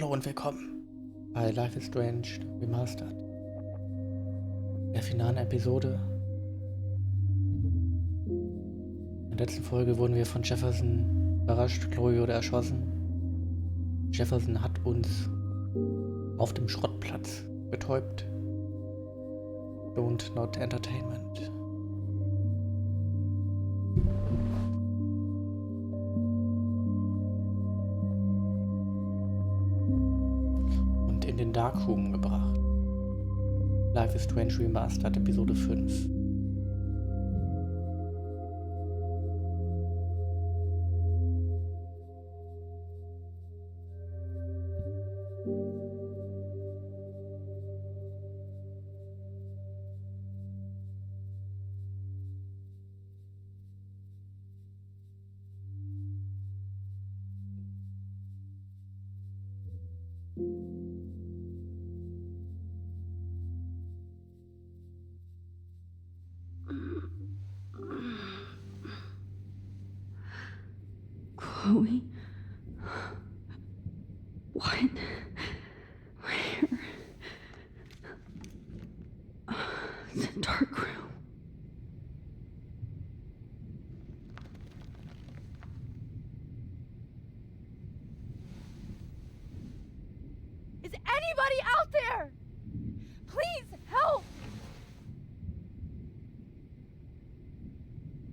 Hallo und willkommen bei Life is Strange Remastered. In der finalen Episode. In der letzten Folge wurden wir von Jefferson überrascht, Chloe wurde erschossen. Jefferson hat uns auf dem Schrottplatz betäubt. Don't not entertainment. In den Darkroom gebracht. Life is Strange Remastered, Episode 5. Chloe? What? Where? It's a dark room. Is anybody out there? Please help!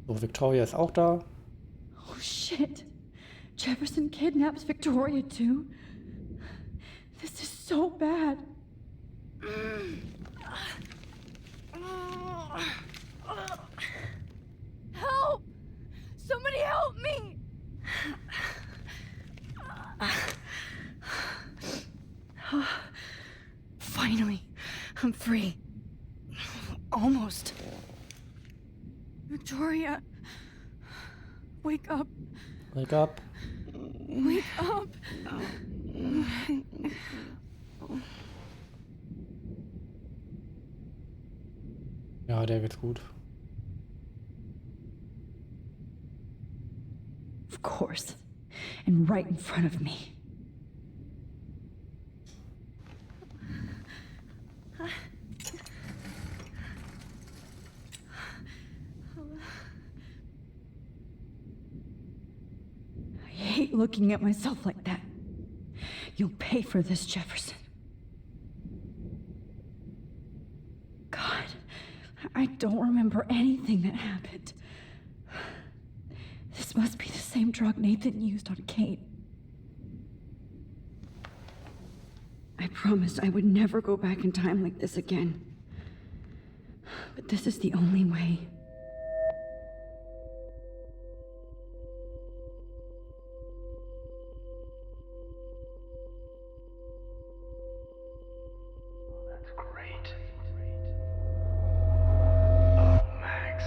So, Victoria ist auch da. Oh shit. Jefferson kidnaps Victoria too? This is so bad. Help! Somebody help me! Finally, I'm free. Almost. Victoria, wake up. Wake up. Wake up. Ja, der geht's gut. Of course. And right in front of me. I hate looking at myself like that. You'll pay for this, Jefferson. God, I don't remember anything that happened. This must be the same drug Nathan used on Kate. I promised I would never go back in time like this again. But this is the only way. That's great. Oh, Max.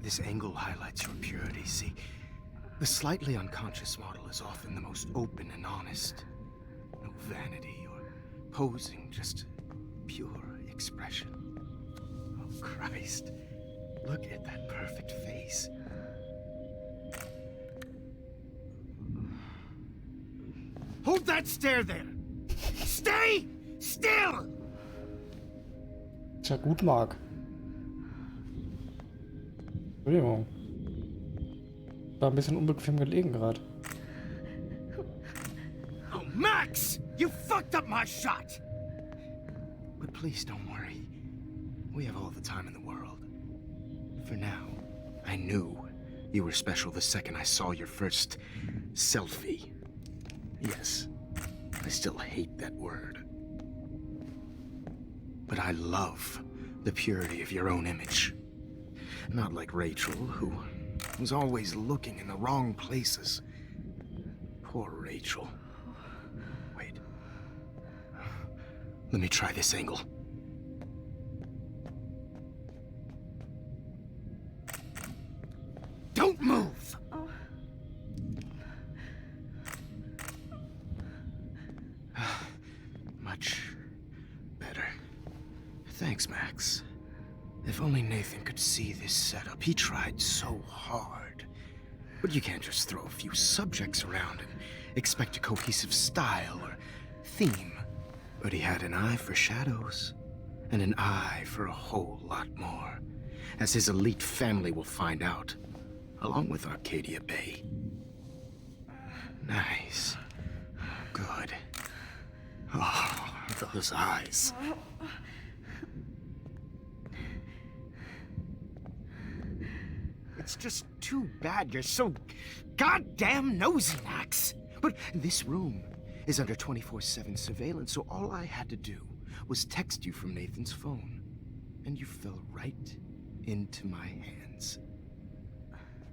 This angle highlights your purity, see? The slightly unconscious model is often the most open and honest. No vanity or posing, just pure expression. Oh, Christ. Look at that perfect face. Hold that stare there! Stay still! Ist ja gut, Marc. Entschuldigung. War ein bisschen unbequem gelegen gerade. Oh, Max! You fucked up my shot! But please don't worry. We have all the time in the world. For now, I knew you were special the second I saw your first selfie. Yes, I still hate that word. But I love the purity of your own image. Not like Rachel, who was always looking in the wrong places. Poor Rachel. Wait. Let me try this angle. Don't move! Much better. Thanks, Max. If only Nathan could see this setup. He tried so hard. But you can't just throw a few subjects around and expect a cohesive style or theme. But he had an eye for shadows, and an eye for a whole lot more, as his elite family will find out, along with Arcadia Bay. Nice. Good. Oh, those eyes. It's just too bad you're so goddamn nosy, Max. But this room is under 24/7 surveillance, so all I had to do was text you from Nathan's phone, and you fell right into my hands.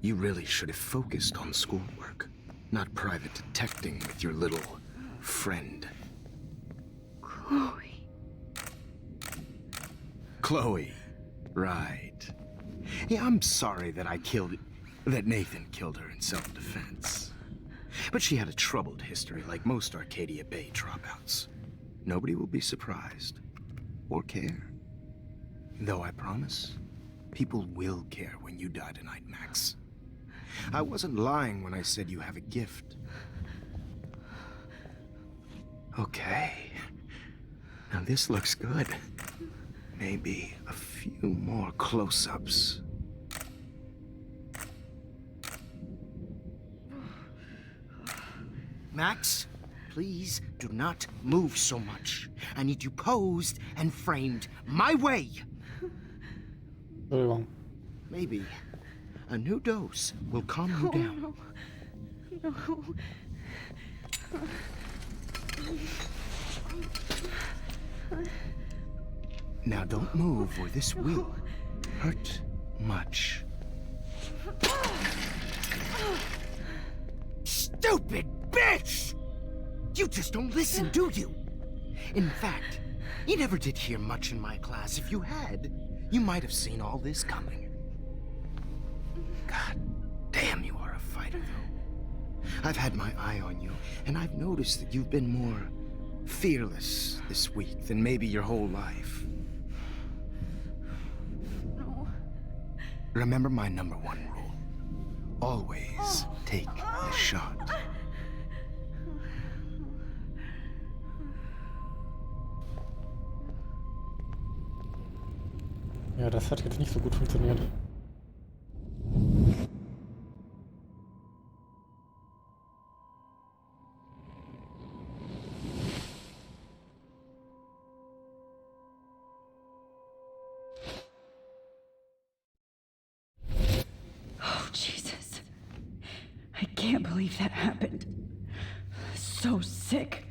You really should have focused on schoolwork, not private detecting with your little friend. Chloe. Chloe, right. Yeah, I'm sorry that Nathan killed her in self-defense. But she had a troubled history like most Arcadia Bay dropouts. Nobody will be surprised or care. Though I promise, people will care when you die tonight, Max. I wasn't lying when I said you have a gift. Okay. Now this looks good. Maybe a few more close-ups. Max, please do not move so much. I need you posed and framed my way. Entschuldigung. Maybe a new dose will calm you down. No. Now don't move or this will hurt much. Stupid bitch! You just don't listen, do you? In fact, you never did hear much in my class. If you had, you might have seen all this coming. God damn, you are a fighter, though. I've had my eye on you, and I've noticed that you've been more fearless this week than maybe your whole life. No. Remember my #1 rule. Always take the shot. Ja, das hat jetzt nicht so gut funktioniert. Oh, Jesus. I can't believe that happened. So sick.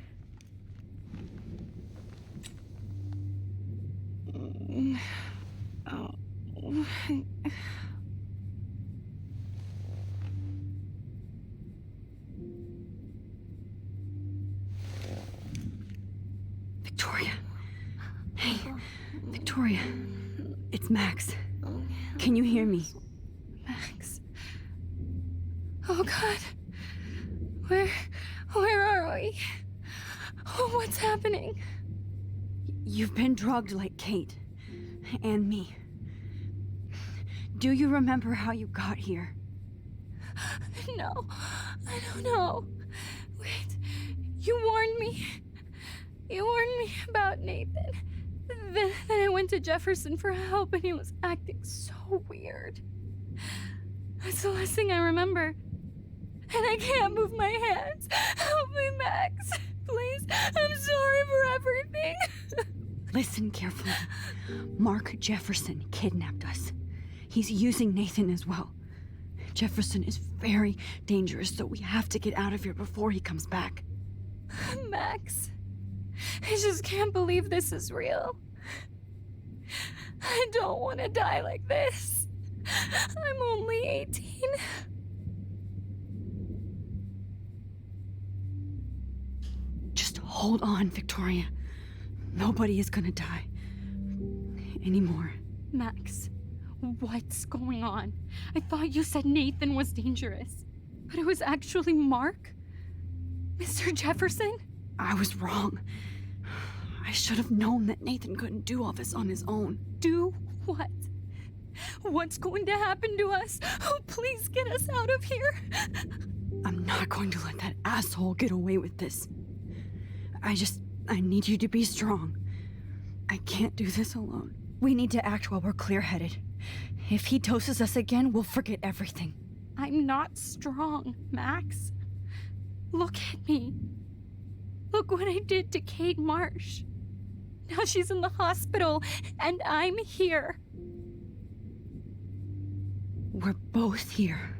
Victoria. Hey, Victoria. It's Max. Can you hear me? Max. Oh God. Where are we? Oh, what's happening? You've been drugged like Kate. And me. Do you remember how you got here? No, I don't know. Wait, you warned me. You warned me about Nathan. Then I went to Jefferson for help and he was acting so weird. That's the last thing I remember. And I can't move my hands. Help me, Max. Please, I'm sorry for everything. Listen carefully. Mark Jefferson kidnapped us. He's using Nathan as well. Jefferson is very dangerous, so we have to get out of here before he comes back. Max, I just can't believe this is real. I don't want to die like this. I'm only 18. Just hold on, Victoria. Nobody is gonna die. Anymore. Max, what's going on? I thought you said Nathan was dangerous, but it was actually Mark? Mr. Jefferson? I was wrong. I should have known that Nathan couldn't do all this on his own. Do what? What's going to happen to us? Oh, please get us out of here. I'm not going to let that asshole get away with this. I need you to be strong. I can't do this alone. We need to act while we're clear-headed. If he doses us again, we'll forget everything. I'm not strong, Max. Look at me. Look what I did to Kate Marsh. Now she's in the hospital, and I'm here. We're both here,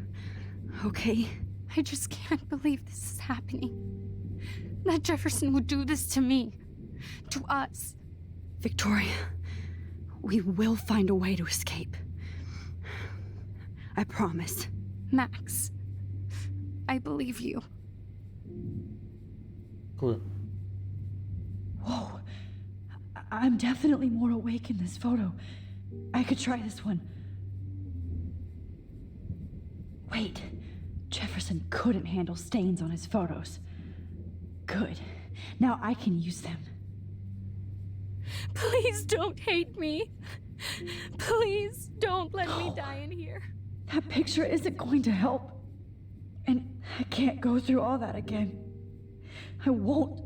okay? I just can't believe this is happening. That Jefferson would do this to me. To us. Victoria, we will find a way to escape. I promise. Max, I believe you. Cool. Whoa. I'm definitely more awake in this photo. I could try this one. Wait. Jefferson couldn't handle stains on his photos. Good. Now I can use them. Please don't hate me. Please don't let me die in here. That picture isn't going to help. And I can't go through all that again. I won't.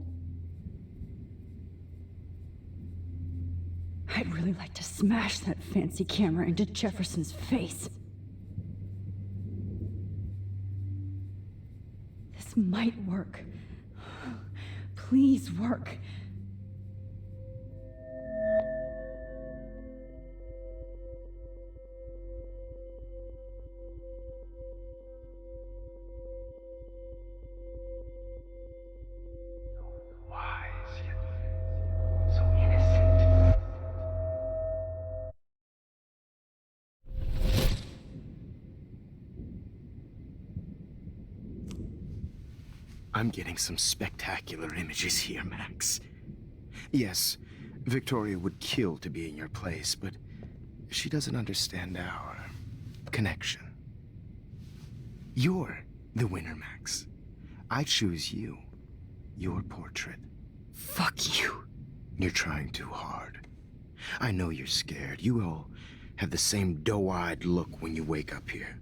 I'd really like to smash that fancy camera into Jefferson's face. This might work. Please work. I'm getting some spectacular images here, Max. Yes, Victoria would kill to be in your place, but she doesn't understand our connection. You're the winner, Max. I choose you. Your portrait. Fuck you. You're trying too hard. I know you're scared. You all have the same doe-eyed look when you wake up here,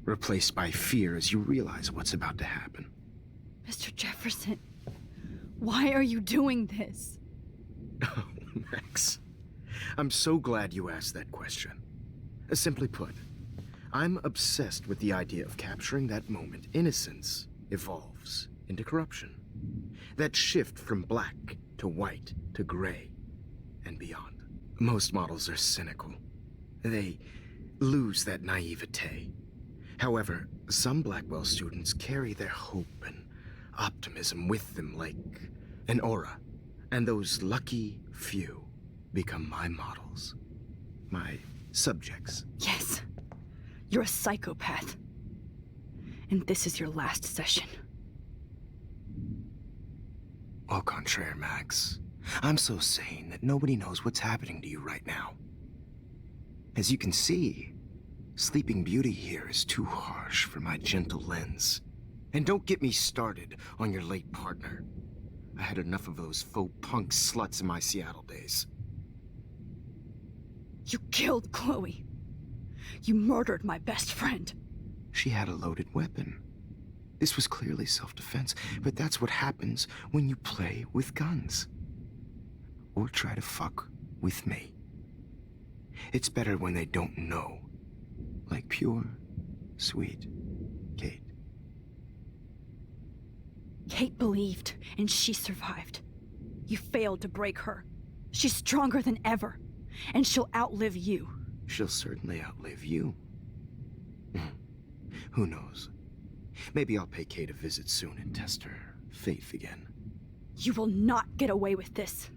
replaced by fear as you realize what's about to happen. Mr. Jefferson, why are you doing this? Oh, Max. I'm so glad you asked that question. Simply put, I'm obsessed with the idea of capturing that moment innocence evolves into corruption. That shift from black to white to gray and beyond. Most models are cynical. They lose that naivete. However, some Blackwell students carry their hope and optimism with them like an aura. And those lucky few become my models. My subjects. Yes, you're a psychopath. And this is your last session. Au contraire, Max. I'm so sane that nobody knows what's happening to you right now. As you can see, Sleeping Beauty here is too harsh for my gentle lens. And don't get me started on your late partner. I had enough of those faux punk sluts in my Seattle days. You killed Chloe. You murdered my best friend. She had a loaded weapon. This was clearly self-defense, but that's what happens when you play with guns. Or try to fuck with me. It's better when they don't know. Like pure, sweet Kate. Kate believed, and she survived. You failed to break her. She's stronger than ever, and she'll outlive you. She'll certainly outlive you. Who knows? Maybe I'll pay Kate a visit soon and test her faith again. You will not get away with this.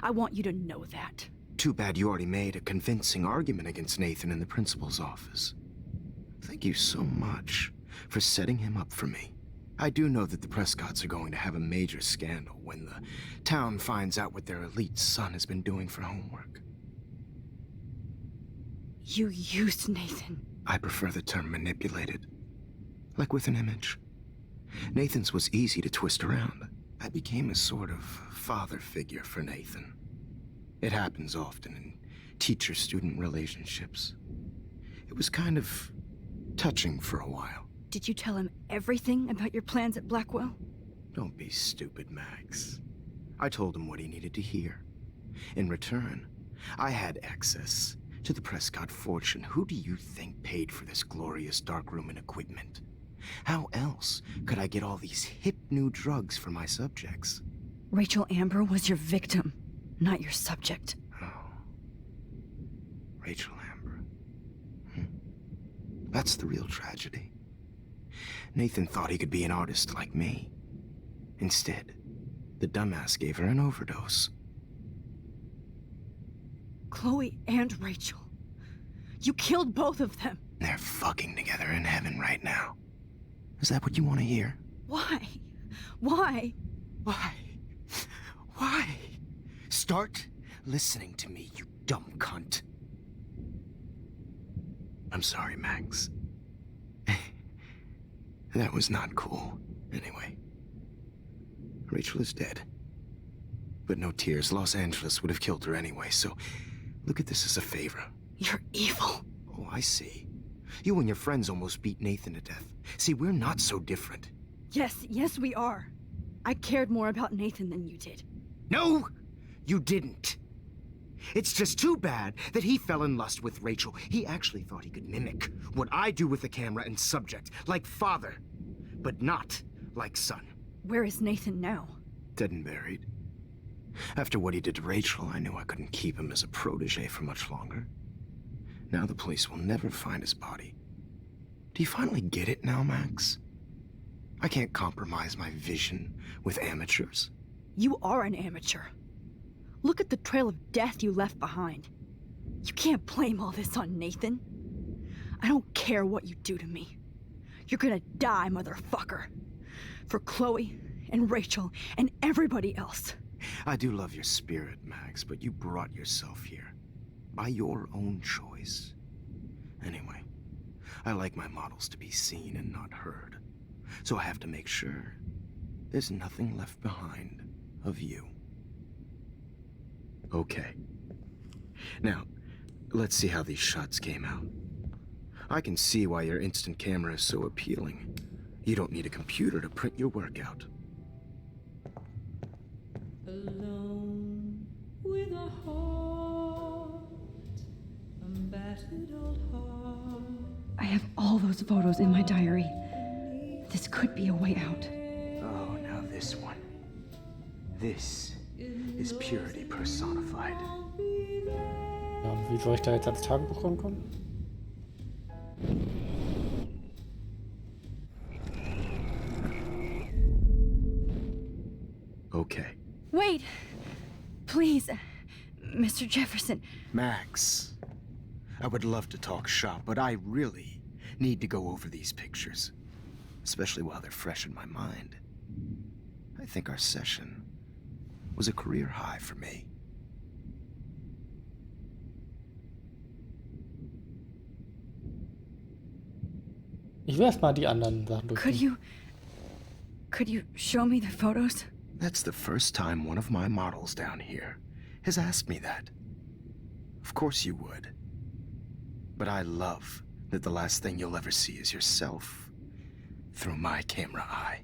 I want you to know that. Too bad you already made a convincing argument against Nathan in the principal's office. Thank you so much for setting him up for me. I do know that the Prescotts are going to have a major scandal when the town finds out what their elite son has been doing for homework. You used Nathan. I prefer the term manipulated. Like with an image. Nathan's was easy to twist around. I became a sort of father figure for Nathan. It happens often in teacher-student relationships. It was kind of touching for a while. Did you tell him everything about your plans at Blackwell? Don't be stupid, Max. I told him what he needed to hear. In return, I had access to the Prescott fortune. Who do you think paid for this glorious darkroom and equipment? How else could I get all these hip new drugs for my subjects? Rachel Amber was your victim, not your subject. Oh. Rachel Amber. That's the real tragedy. Nathan thought he could be an artist like me. Instead, the dumbass gave her an overdose. Chloe and Rachel. You killed both of them. They're fucking together in heaven right now. Is that what you want to hear? Why? Why? Why? Why? Start listening to me, you dumb cunt. I'm sorry, Max. That was not cool. Anyway, Rachel is dead. But no tears. Los Angeles would have killed her anyway, so look at this as a favor. You're evil. Oh, I see. You and your friends almost beat Nathan to death. See, we're not so different. Yes, we are. I cared more about Nathan than you did. No, you didn't. It's just too bad that he fell in lust with Rachel. He actually thought he could mimic what I do with the camera and subject, like father, but not like son. Where is Nathan now? Dead and buried. After what he did to Rachel, I knew I couldn't keep him as a protege for much longer. Now the police will never find his body. Do you finally get it now, Max? I can't compromise my vision with amateurs. You are an amateur. Look at the trail of death you left behind. You can't blame all this on Nathan. I don't care what you do to me. You're gonna die, motherfucker. For Chloe and Rachel and everybody else. I do love your spirit, Max, but you brought yourself here. By your own choice. Anyway, I like my models to be seen and not heard. So I have to make sure there's nothing left behind of you. Okay. Now, let's see how these shots came out. I can see why your instant camera is so appealing. You don't need a computer to print your work out. Alone with a heart, a battered old heart. I have all those photos in my diary. This could be a way out. Oh, now this one. This is purity personified. Ja, und wie soll ich da jetzt ans Tagebuch rankommen? Okay. Wait! Please, Mr. Jefferson. Max, I would love to talk shop, but I really need to go over these pictures. Especially while they're fresh in my mind. I think our session was a career high for me. Ich will erst mal die anderen Sachen durchgehen. Could you show me the photos? That's the first time one of my models down here has asked me that. Of course you would. But I love that the last thing you'll ever see is yourself through my camera eye.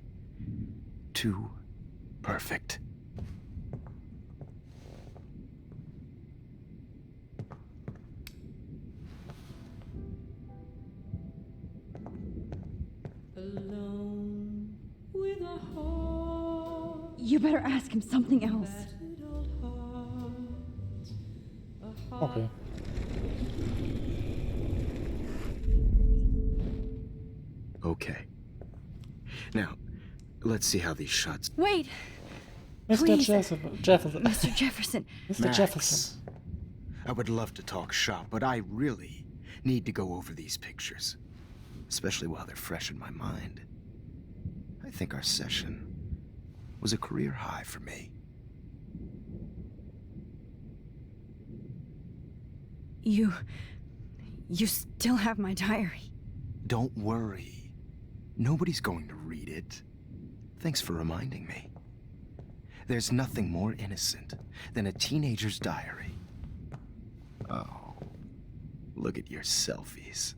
Too perfect. Alone with a heart, You better ask him something else. battered old heart, a heart. Okay. Okay. Now, let's see how these shots... Wait! Mr. Please. Jefferson. Mr. Jefferson. Mr. Max, Jefferson. I would love to talk shop, but I really need to go over these pictures. Especially while they're fresh in my mind. I think our session was a career high for me. You still have my diary. Don't worry. Nobody's going to read it. Thanks for reminding me. There's nothing more innocent than a teenager's diary. Oh, look at your selfies.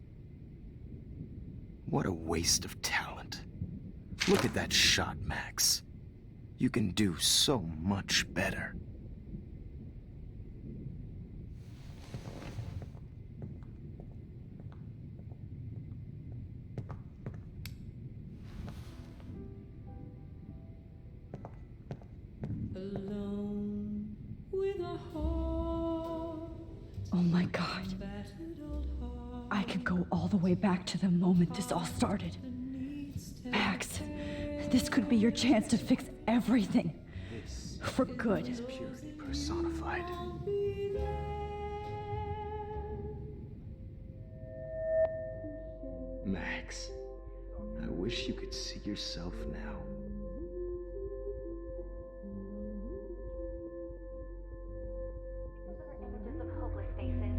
What a waste of talent. Look at that shot, Max. You can do so much better. Alone with a heart, Oh my god. battered old heart I could go all the way back to the moment this all started. needs Max, this could be your chance to fix everything. This For good. is purity personified. to be there. Max, I wish you could see yourself now. Images of hopeless faces.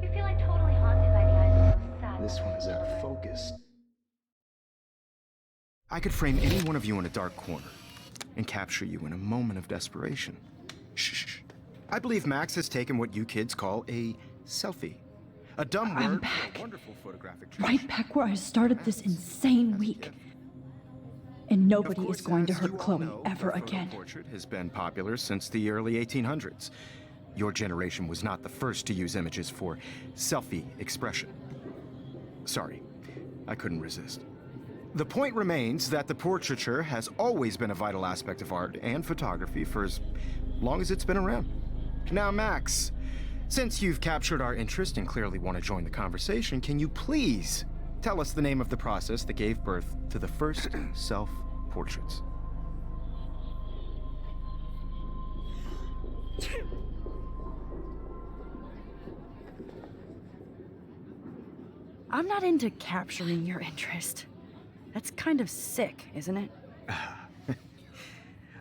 You feel like totally haunted by the eyes of those sad. This one is out of focus. I could frame any one of you in a dark corner and capture you in a moment of desperation. Shh. I believe Max has taken what you kids call a selfie. A dumb I'm word back. for a wonderful photographic Right tradition. back where I started this insane week. And Of nobody course, is going to as hurt you all Chloe know, ever the photo again. portrait has been popular since the early 1800s. Your generation was not the first to use images for selfie expression. Sorry, I couldn't resist. The point remains that the portraiture has always been a vital aspect of art and photography for as long as it's been around. Now, Max, since you've captured our interest and clearly want to join the conversation, can you please tell us the name of the process that gave birth to the first self-portraits? I'm not into capturing your interest. That's kind of sick, isn't it?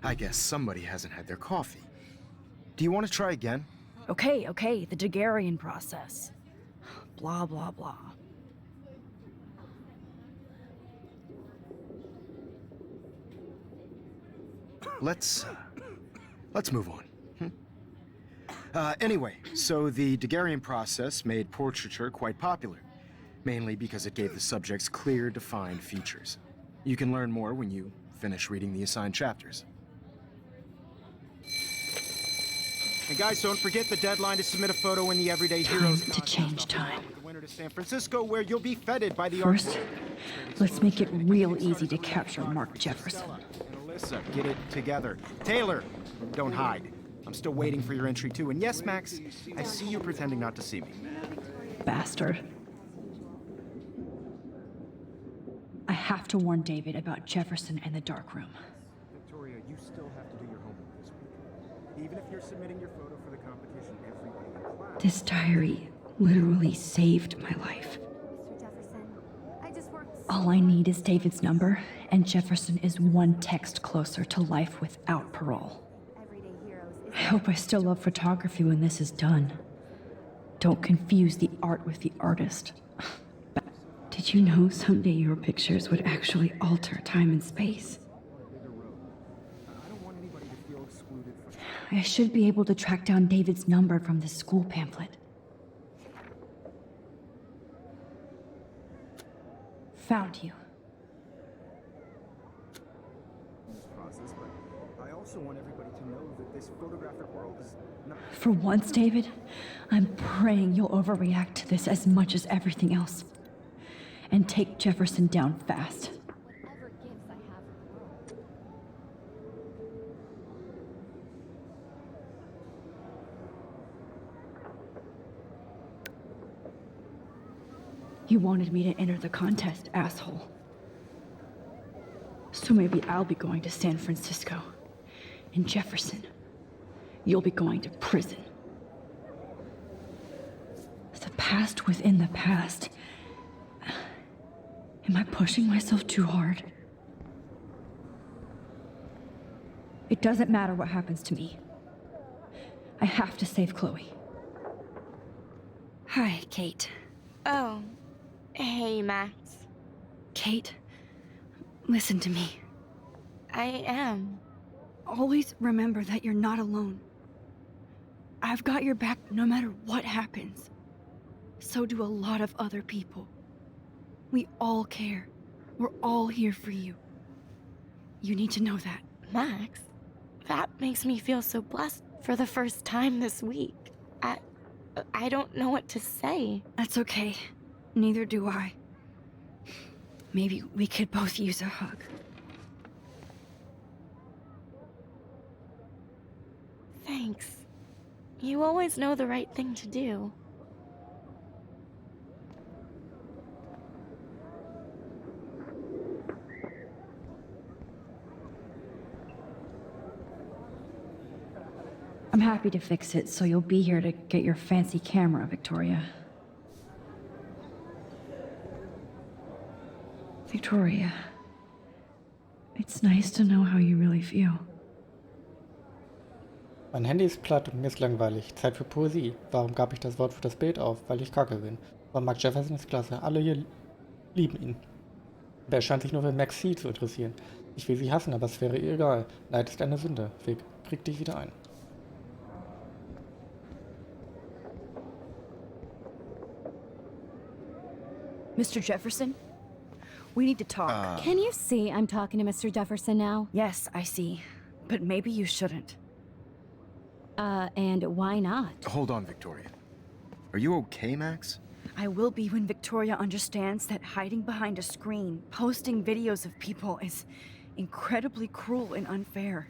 I guess somebody hasn't had their coffee. Do you want to try again? Okay, the Daguerrean process. Blah, blah, blah. Let's move on. Anyway, so the Daguerrean process made portraiture quite popular, mainly because it gave the subjects clear, defined features. You can learn more when you finish reading the assigned chapters. And guys, don't forget the deadline to submit a photo in the Everyday Heroes Time to change time. The winter to San Francisco, where you'll be feted by the First, let's make it real easy to capture Mark Jefferson. And Alyssa, get it together. Taylor, don't hide. I'm still waiting for your entry too. And yes, Max, I see you pretending not to see me. Bastard. I have to warn David about Jefferson and the dark room. Victoria, you still have to do your homework this week. Even if you're submitting your photo for the competition every day in class. This diary literally saved my life. Mr. Jefferson, I just worked. All I need is David's number, and Jefferson is one text closer to life without parole. Everyday Heroes is I hope I still love photography when this is done. Don't confuse the art with the artist. Did you know someday your pictures would actually alter time and space? I don't want anybody to feel excluded from. I should be able to track down David's number from this school pamphlet. Found you. This process, but I also want everybody to know that this photographic world is not. For once, David, I'm praying you'll overreact to this as much as everything else. And take Jefferson down fast. whatever gifts I have in the world. You wanted me to enter the contest, asshole. So maybe I'll be going to San Francisco. And Jefferson, you'll be going to prison. The past within the past. Am I pushing myself too hard? It doesn't matter what happens to me. I have to save Chloe. Hi, Kate. Oh, hey, Max. Kate, listen to me. I am. Always remember that you're not alone. I've got your back no matter what happens. So do a lot of other people. We all care. We're all here for you. You need to know that. Max, that makes me feel so blessed for the first time this week. I don't know what to say. That's okay. Neither do I. Maybe we could both use a hug. Thanks. You always know the right thing to do. I'm happy to fix it, so you'll be here to get your fancy camera, Victoria. Victoria, it's nice to know how you really feel. Mein Handy ist platt und mir ist langweilig. Zeit für Poesie. Warum gab ich das Wort für das Bild auf? Weil ich kacke bin. Aber Mark Jefferson ist klasse. Alle hier lieben ihn. Aber er scheint sich nur für Max C zu interessieren. Ich will sie hassen, aber es wäre ihr egal. Neid ist eine Sünde. Vic, krieg dich wieder ein. Mr. Jefferson? We need to talk. Can you see I'm talking to Mr. Jefferson now? Yes, I see. But maybe you shouldn't. And why not? Hold on, Victoria. Are you okay, Max? I will be when Victoria understands that hiding behind a screen, posting videos of people is incredibly cruel and unfair.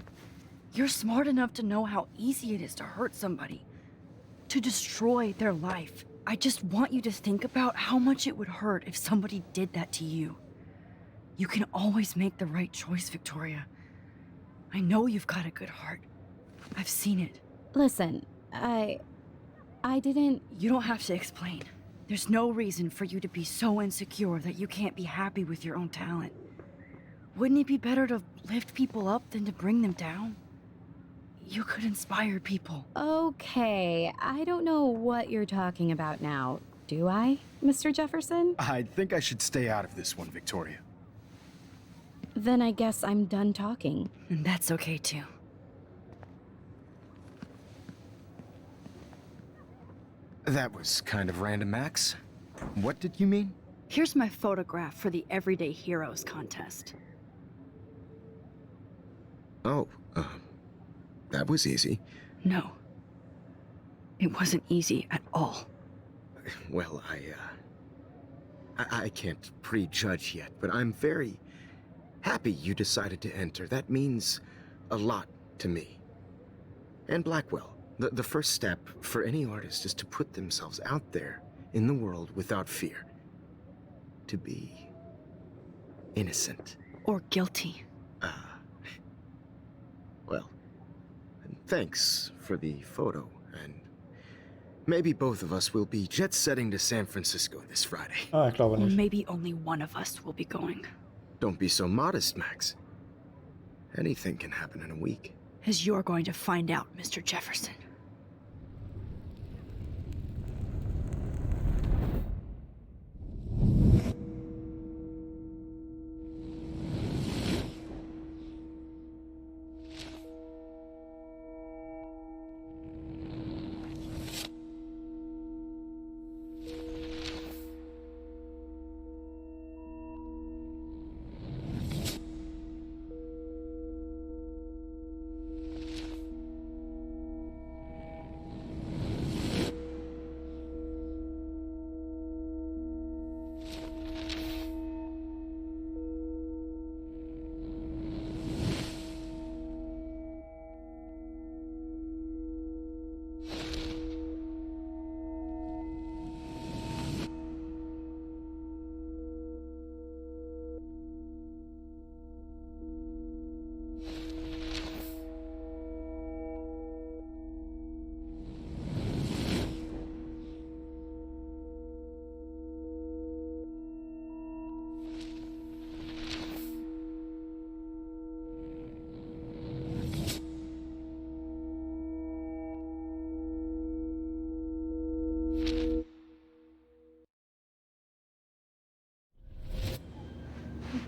You're smart enough to know how easy it is to hurt somebody, to destroy their life. I just want you to think about how much it would hurt if somebody did that to you. You can always make the right choice, Victoria. I know you've got a good heart. I've seen it. Listen, I didn't... You don't have to explain. There's no reason for you to be so insecure that you can't be happy with your own talent. Wouldn't it be better to lift people up than to bring them down? You could inspire people. Okay, I don't know what you're talking about now, do I, Mr. Jefferson? I think I should stay out of this one, Victoria. Then I guess I'm done talking. And that's okay too. That was kind of random, Max. What did you mean? Here's my photograph for the Everyday Heroes contest. Oh, that was easy. No. It wasn't easy at all. Well, I can't prejudge yet, but I'm very happy you decided to enter. That means a lot to me. And Blackwell. The first step for any artist is to put themselves out there in the world without fear. To be innocent. Or guilty. Well, thanks for the photo, and maybe both of us will be jet-setting to San Francisco this Friday. Ah, ich glaube Or nicht. maybe only one of us will be going. Don't be so modest, Max. Anything can happen in a week. As you're going to find out, Mr. Jefferson.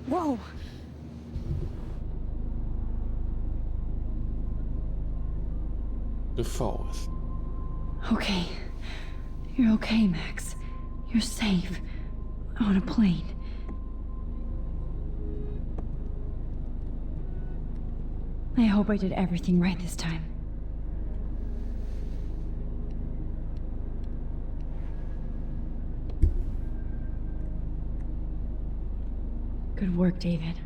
Whoa! The Forest. Okay. You're okay, Max. You're safe. On a plane. I hope I did everything right this time. Good work, David.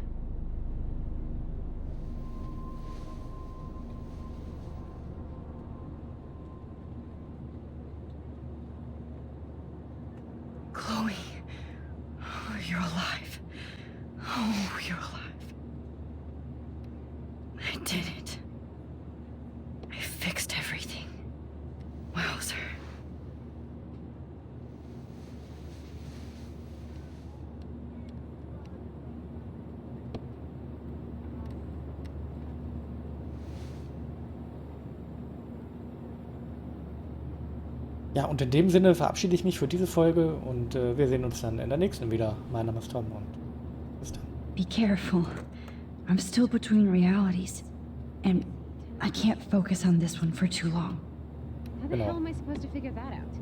Chloe. Oh, you're alive. Oh, you're alive. I did it. I fixed everything. Wowzer. Ja, und in dem Sinne verabschiede ich mich für diese Folge und wir sehen uns dann in der nächsten wieder. Mein Name ist Tom und bis dann. Be careful. I'm still between realities. And I can't focus on this one for too long. How the hell am I supposed to figure that out?